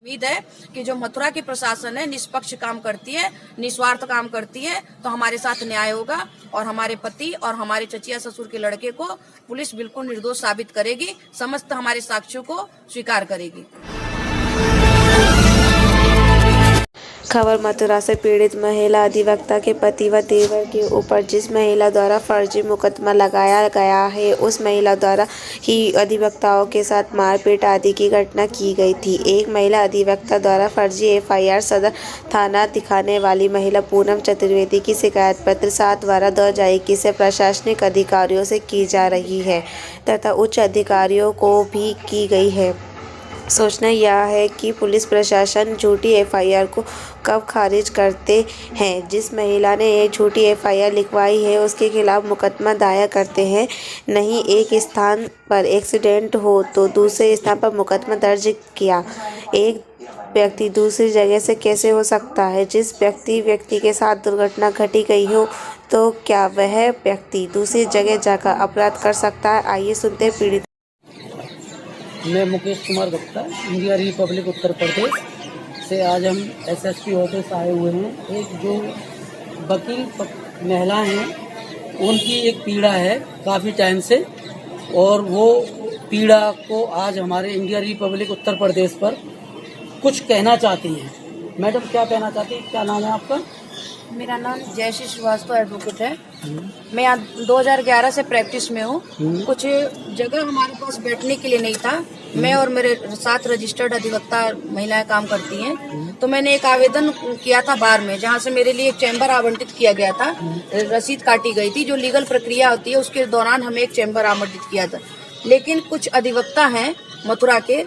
उम्मीद है कि जो मथुरा की प्रशासन है निष्पक्ष काम करती है, निस्वार्थ काम करती है, तो हमारे साथ न्याय होगा और हमारे पति और हमारे चचिया ससुर के लड़के को पुलिस बिल्कुल निर्दोष साबित करेगी, समस्त हमारे साक्ष्यों को स्वीकार करेगी। खबर मथुरा से पीड़ित महिला अधिवक्ता के पति व देवर के ऊपर जिस महिला द्वारा फर्जी मुकदमा लगाया गया है उस महिला द्वारा ही अधिवक्ताओं के साथ मारपीट आदि की घटना की गई थी। एक महिला अधिवक्ता द्वारा फर्जी एफआईआर सदर थाना दिखाने वाली महिला पूनम चतुर्वेदी की शिकायत पत्र 7/12/2021 से प्रशासनिक अधिकारियों से की जा रही है तथा उच्च अधिकारियों को भी की गई है। सोचना यह है कि पुलिस प्रशासन झूठी एफआईआर को कब खारिज करते हैं। जिस महिला ने ये झूठी एफआईआर लिखवाई है उसके खिलाफ मुकदमा दायर करते हैं। नहीं एक स्थान पर एक्सीडेंट हो तो दूसरे स्थान पर मुकदमा दर्ज किया। एक व्यक्ति दूसरी जगह से कैसे हो सकता है? जिस व्यक्ति के साथ दुर्घटना घटी गई हो तो क्या वह व्यक्ति दूसरी जगह जाकर अपराध कर सकता है? आइए सुनते हैं पीड़ित। मैं मुकेश कुमार गुप्ता, इंडिया रिपब्लिक उत्तर प्रदेश से आज हम एसएसपी ऑफिस आए हुए हैं। एक जो वकील महिला हैं उनकी एक पीड़ा है काफ़ी टाइम से और वो पीड़ा को आज हमारे इंडिया रिपब्लिक उत्तर प्रदेश पर कुछ कहना चाहती हैं। मैडम क्या कहना चाहती हैं? क्या नाम है आपका? मेरा नाम जयश्री श्रीवास्तव एडवोकेट है। मैं यहाँ 2011 से प्रैक्टिस में हूँ। कुछ जगह हमारे पास बैठने के लिए नहीं था। मैं और मेरे साथ रजिस्टर्ड अधिवक्ता महिलाएं काम करती हैं। तो मैंने एक आवेदन किया था बार में, जहाँ से मेरे लिए एक चैम्बर आवंटित किया गया था। रसीद काटी गई थी। जो लीगल प्रक्रिया होती है उसके दौरान हमें एक चैम्बर आवंटित किया था। लेकिन कुछ अधिवक्ता हैं मथुरा के,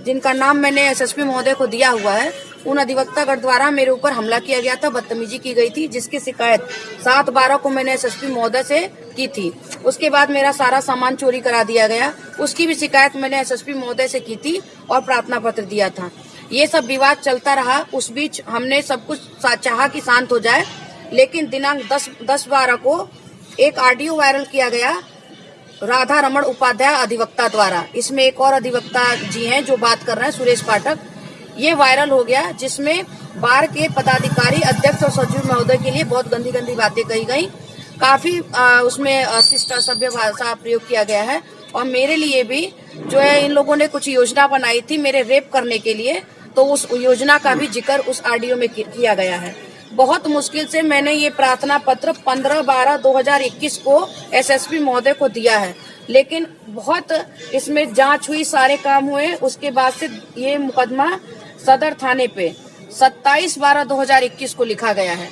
जिनका नाम मैंने एसएसपी महोदय को दिया हुआ है, उन अधिवक्तागण द्वारा मेरे ऊपर हमला किया गया था, बदतमीजी की गई थी, जिसकी शिकायत 7/12 को मैंने एसएसपी महोदय से की थी। उसके बाद मेरा सारा सामान चोरी करा दिया गया। उसकी भी शिकायत मैंने एसएसपी महोदय से की थी और प्रार्थना पत्र दिया था। ये सब विवाद चलता रहा। उस बीच हमने सब कुछ चाहा कि शांत हो जाए, लेकिन दिनांक 10/12 को एक ऑडियो वायरल किया गया राधा रमण उपाध्याय अधिवक्ता द्वारा। इसमें एक और अधिवक्ता जी हैं जो बात कर रहे हैं, सुरेश पाठक। ये वायरल हो गया, जिसमें बार के पदाधिकारी, अध्यक्ष और सचिव महोदय के लिए बहुत गंदी गंदी बातें कही गई। काफी उसमें अशिष्ट असभ्य भाषा प्रयोग किया गया है। और मेरे लिए भी जो है, इन लोगों ने कुछ योजना बनाई थी मेरे रेप करने के लिए, तो उस योजना का भी जिक्र उस ऑडियो में किया गया है। बहुत मुश्किल से मैंने ये प्रार्थना पत्र 15/12/2021 को एसएसपी महोदय को दिया है, लेकिन बहुत इसमें जांच हुई, सारे काम हुए। उसके बाद से ये मुकदमा सदर थाने पे 27/12/2021 को लिखा गया है।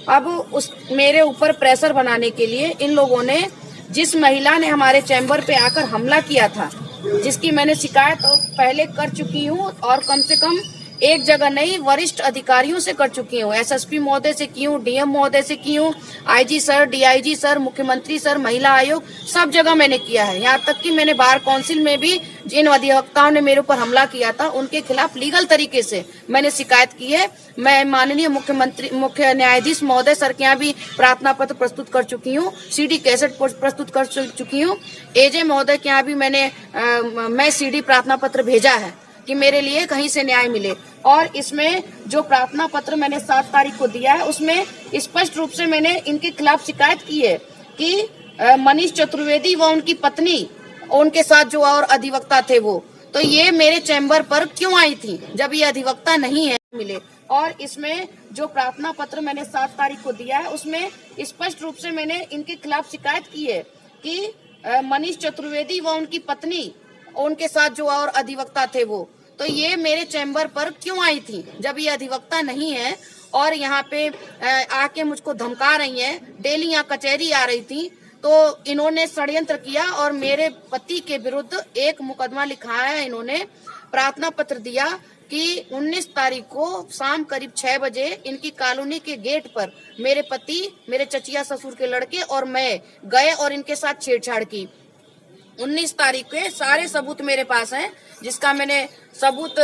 अब उस मेरे ऊपर प्रेशर बनाने के लिए इन लोगों ने, जिस महिला ने हमारे चैम्बर पे आकर हमला किया था, जिसकी मैंने शिकायत पहले कर चुकी हूँ और कम से कम एक जगह नहीं, वरिष्ठ अधिकारियों से कर चुकी हूँ। एसएसपी महोदय से की हूँ, डीएम महोदय से की हूँ, आईजी सर, डीआईजी सर, मुख्यमंत्री सर, महिला आयोग, सब जगह मैंने किया है। यहाँ तक कि मैंने बार काउंसिल में भी जिन अधिवक्ताओं ने मेरे ऊपर हमला किया था उनके खिलाफ लीगल तरीके से मैंने शिकायत की है। मैं माननीय मुख्य न्यायाधीश महोदय सर के यहाँ भी प्रार्थना पत्र प्रस्तुत कर चुकी हूँ, सीडी कैसेट प्रस्तुत कर चुकी हूँ। एजे महोदय के यहाँ भी मैं सीडी प्रार्थना पत्र भेजा है कि मेरे लिए कहीं से न्याय मिले। और इसमें जो प्रार्थना पत्र मैंने 7 तारीख को दिया है उसमें स्पष्ट रूप से मैंने इनके खिलाफ शिकायत की है कि मनीष चतुर्वेदी व उनकी पत्नी, उनके साथ जो और अधिवक्ता थे वो, तो ये मेरे चैम्बर पर क्यों आई थी जब ये अधिवक्ता नहीं है मिले। और इसमें जो प्रार्थना पत्र मैंने 7 तारीख को दिया है उसमें स्पष्ट रूप से मैंने इनके खिलाफ शिकायत की है कि मनीष चतुर्वेदी व उनकी पत्नी, उनके साथ जो और अधिवक्ता थे वो, तो ये मेरे चैम्बर पर क्यों आई थी जब ये अधिवक्ता नहीं है और यहाँ पे आके मुझको धमका रही हैं। डेली यहाँ कचहरी आ रही थी, तो इन्होंने षड्यंत्र किया और मेरे पति के विरुद्ध एक मुकदमा लिखाया है। इन्होंने प्रार्थना पत्र दिया कि 19 तारीख को शाम करीब 6 बजे इनकी कॉलोनी के गेट पर मेरे पति, मेरे चचिया ससुर के लड़के और मैं गए और इनके साथ छेड़छाड़ की। 19 तारीख के सारे सबूत मेरे पास हैं, जिसका मैंने सबूत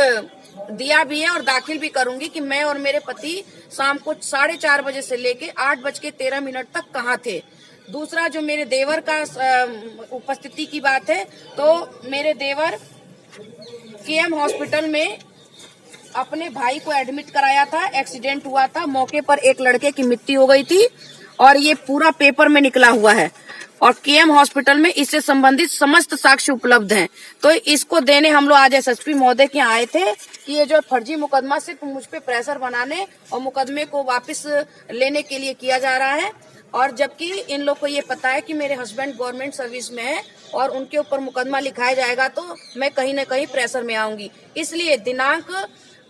दिया भी है और दाखिल भी करूंगी कि मैं और मेरे पति शाम को 4:30 बजे से लेके 8:13 तक कहाँ थे। दूसरा, जो मेरे देवर का उपस्थिति की बात है, तो मेरे देवर केएम हॉस्पिटल में अपने भाई को एडमिट कराया था, एक्सीडेंट हुआ था, मौके पर एक लड़के की मृत्यु हो गई थी और ये पूरा पेपर में निकला हुआ है और केएम हॉस्पिटल में इससे संबंधित समस्त साक्ष्य उपलब्ध हैं। तो इसको देने हम लोग आज एसएसपी महोदय के यहाँ आए थे कि ये जो फर्जी मुकदमा सिर्फ मुझ पे प्रेशर बनाने और मुकदमे को वापस लेने के लिए किया जा रहा है, और जबकि इन लोग को ये पता है कि मेरे हस्बैंड गवर्नमेंट सर्विस में है और उनके ऊपर मुकदमा लिखाया जाएगा तो मैं कहीं न कहीं प्रेशर में आऊंगी। इसलिए दिनांक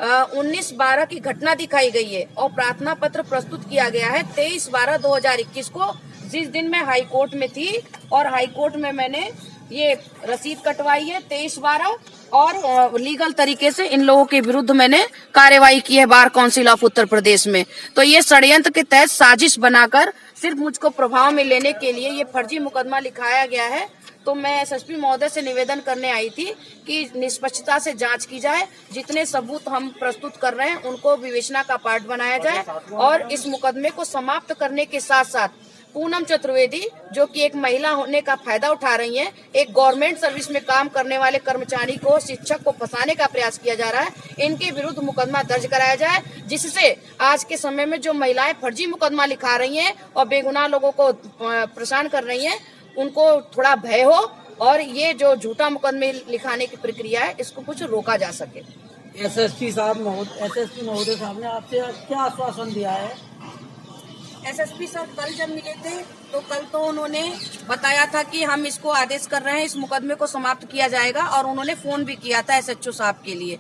19/12 की घटना दिखाई गई है और प्रार्थना पत्र प्रस्तुत किया गया है 23/12/2021 को, जिस दिन मैं हाई कोर्ट में थी और हाई कोर्ट में मैंने ये रसीद कटवाई है 23/12 और लीगल तरीके से इन लोगों के विरुद्ध मैंने कार्रवाई की है bar council of Uttar Pradesh में। तो ये षड्यंत्र के तहत साजिश बनाकर सिर्फ मुझको प्रभाव में लेने के लिए ये फर्जी मुकदमा लिखाया गया है। तो मैं एसएसपी महोदय से निवेदन करने आई थी कि निष्पक्षता से जांच की जाए, जितने सबूत हम प्रस्तुत कर रहे हैं उनको विवेचना का पार्ट बनाया जाए और इस मुकदमे को समाप्त करने के साथ साथ पूनम चतुर्वेदी जो कि एक महिला होने का फायदा उठा रही हैं, एक गवर्नमेंट सर्विस में काम करने वाले कर्मचारी को, शिक्षक को फंसाने का प्रयास किया जा रहा है, इनके विरुद्ध मुकदमा दर्ज कराया जाए, जिससे आज के समय में जो महिलाएं फर्जी मुकदमा लिखा रही हैं और बेगुनाह लोगों को परेशान कर रही हैं उनको थोड़ा भय हो और ये जो झूठा मुकदमे लिखाने की प्रक्रिया है इसको कुछ रोका जा सके। एसएसपी महोदय साहब ने आपसे क्या आश्वासन दिया है? एसएसपी सर कल जब मिले थे तो कल तो उन्होंने बताया था कि हम इसको आदेश कर रहे हैं, इस मुकदमे को समाप्त किया जाएगा और उन्होंने फोन भी किया था एसएचओ साहब के लिए।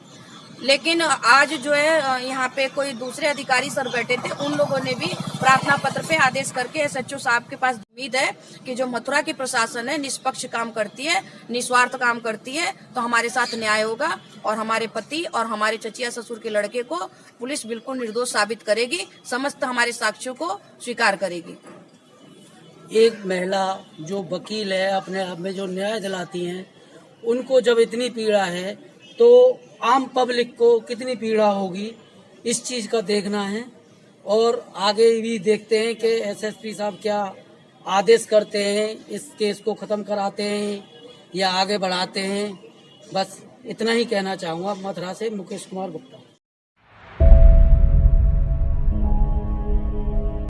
लेकिन आज जो है यहाँ पे कोई दूसरे अधिकारी सर बैठे थे, उन लोगों ने भी प्रार्थना पत्र पे आदेश करके एसएचओ साहब के पास उम्मीद है कि जो मथुरा की प्रशासन है निष्पक्ष काम करती है, निस्वार्थ काम करती है, तो हमारे साथ न्याय होगा और हमारे पति और हमारे चचिया ससुर के लड़के को पुलिस बिल्कुल निर्दोष साबित करेगी, समस्त हमारे साक्ष्यों को स्वीकार करेगी। एक महिला जो वकील है, अपने आप में जो न्याय दिलाती हैं, उनको जब इतनी पीड़ा है तो आम पब्लिक को कितनी पीड़ा होगी, इस चीज का देखना है। और आगे भी देखते हैं कि एसएसपी साहब क्या आदेश करते हैं, इस केस को खत्म कराते हैं या आगे बढ़ाते हैं। बस इतना ही कहना चाहूँगा। मथुरा से मुकेश कुमार गुप्ता।